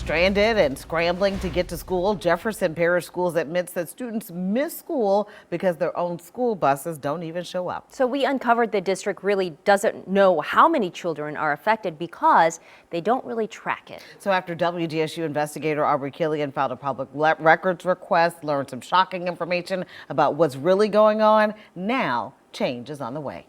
Stranded and scrambling to get to school, Jefferson Parish Schools admits that students miss school because their own school buses don't even show up. So we uncovered the district really doesn't know how many children are affected because they don't really track it. So after WDSU investigator Aubrey Killian filed a public records request, learned some shocking information about what's really going on, now change is on the way.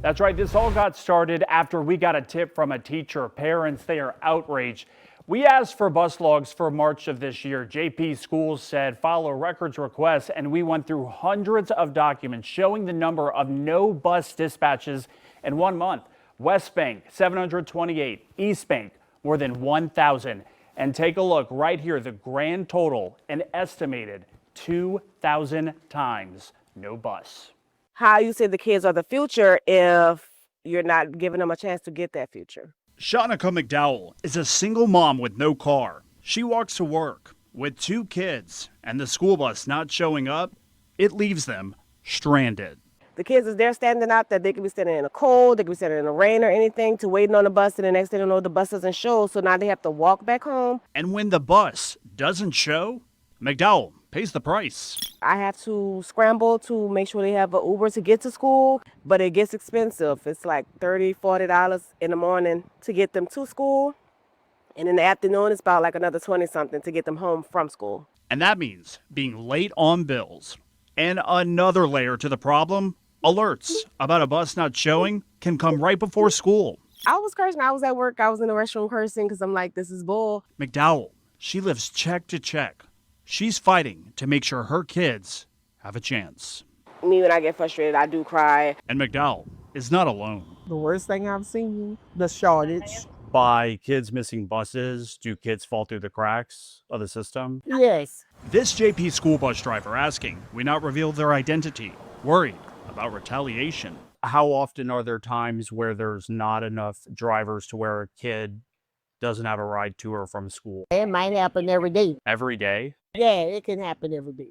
That's right. This all got started after we got a tip from a teacher. Parents, they are outraged. We asked for bus logs for March of this year. JP Schools said file a records request, and we went through hundreds of documents showing the number of no bus dispatches in 1 month. West Bank, 728. East Bank, more than 1,000. And take a look right here, the grand total, an estimated 2,000 times no bus. How you say the kids are the future if you're not giving them a chance to get that future. Shanika McDowell is a single mom with no car. She walks to work with 2 kids, and the school bus not showing up, it leaves them stranded. The kids is there standing out there. They could be standing in the cold, they could be standing in the rain or anything, to waiting on the bus, and the next thing you know, the bus doesn't show, so now they have to walk back home. And when the bus doesn't show, McDowell pays the price. I have to scramble to make sure they have an Uber to get to school, but it gets expensive. It's like $30, $40 in the morning to get them to school. And in the afternoon, it's about like another 20-something to get them home from school. And that means being late on bills. And another layer to the problem, alerts about a bus not showing can come right before school. I was cursing. I was at work. I was in the restroom cursing because I'm like, this is bull. McDowell, she lives check to check. She's fighting to make sure her kids have a chance. Me, when I get frustrated, I do cry. And McDowell is not alone. The worst thing I've seen, the shortage. By kids missing buses, do kids fall through the cracks of the system? Yes. This JP school bus driver asking we not reveal their identity, worried about retaliation. How often are there times where there's not enough drivers to where a kid doesn't have a ride to or from school? It might happen every day. Every day? Yeah, it can happen every day.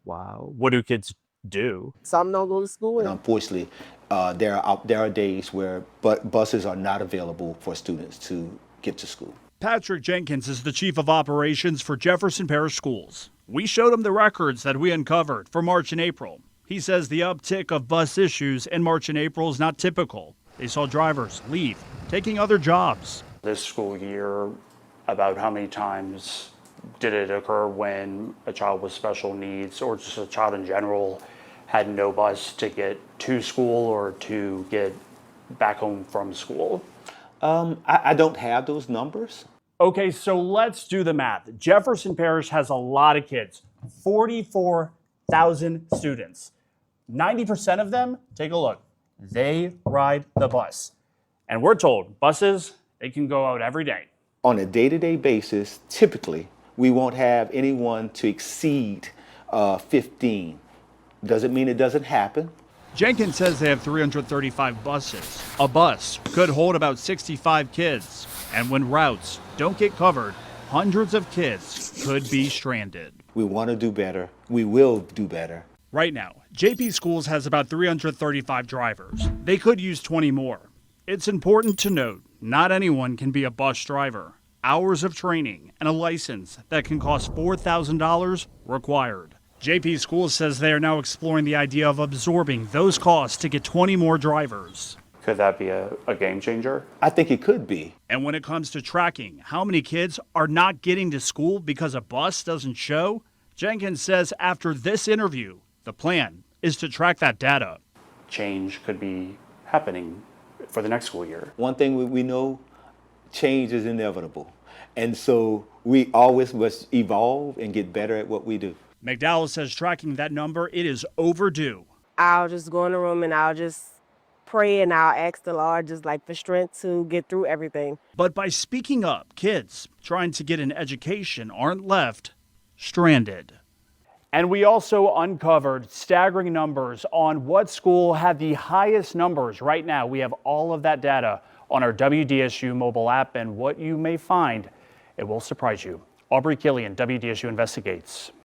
Wow. What do kids do? Some don't go to school. And unfortunately, there are days where buses are not available for students to get to school. Patrick Jenkins is the chief of operations for Jefferson Parish Schools. We showed him the records that we uncovered for March and April. He says the uptick of bus issues in March and April is not typical. They saw drivers leave, taking other jobs. This school year, about how many times did it occur when a child with special needs or just a child in general had no bus to get to school or to get back home from school? I don't have those numbers. Okay, so let's do the math. Jefferson Parish has a lot of kids, 44,000 students. 90% of them, take a look, they ride the bus. And we're told buses, they can go out every day. On a day-to-day basis, typically, we won't have anyone to exceed 15. Doesn't mean it doesn't happen. Jenkins says they have 335 buses. A bus could hold about 65 kids. And when routes don't get covered, hundreds of kids could be stranded. We want to do better. We will do better. Right now, JP Schools has about 335 drivers. They could use 20 more. It's important to note, not anyone can be a bus driver. Hours of training and a license that can cost $4,000 required. JP Schools says they are now exploring the idea of absorbing those costs to get 20 more drivers. Could that be a game changer? I think it could be. And when it comes to tracking how many kids are not getting to school because a bus doesn't show, Jenkins says after this interview, the plan is to track that data. Change could be happening for the next school year. One thing we know, change is inevitable. And so we always must evolve and get better at what we do. McDowell says tracking that number, it is overdue. I'll just go in the room and I'll just pray and I'll ask the Lord just like for strength to get through everything. But by speaking up, kids trying to get an education aren't left stranded. And we also uncovered staggering numbers on what school had the highest numbers. Right now, we have all of that data on our WDSU mobile app, and what you may find, it will surprise you. Aubrey Killian, WDSU Investigates.